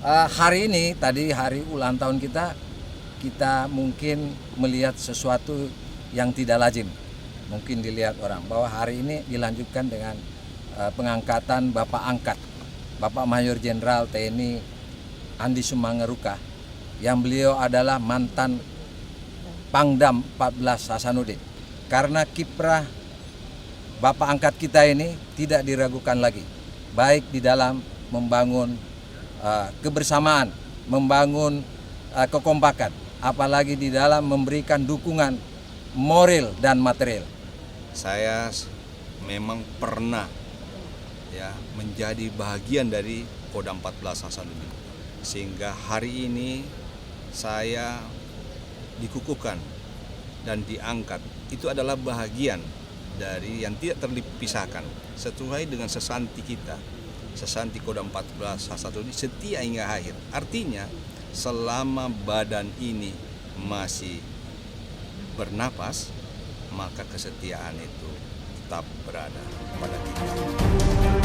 Hari ini tadi hari ulang tahun kita, kita mungkin melihat sesuatu yang tidak lazim. Mungkin dilihat orang bahwa hari ini dilanjutkan dengan pengangkatan Bapak Angkat, Bapak Mayor Jenderal TNI Andi Sumangeruka, yang beliau adalah mantan Pangdam 14 Hasanuddin. Karena kiprah Bapak Angkat kita ini tidak diragukan lagi, baik di dalam membangun kebersamaan, membangun kekompakan, apalagi di dalam memberikan dukungan moral dan material. Saya memang pernah menjadi bagian dari Kodam 14 Hasanuddin, sehingga hari ini saya dikukuhkan dan diangkat. Itu adalah bahagian dari yang tidak terpisahkan sesuai dengan sesanti kita. Sesanti Kodam 14 Hasanuddin setia hingga akhir. Artinya selama badan ini masih bernapas, maka kesetiaan itu tetap berada pada kita.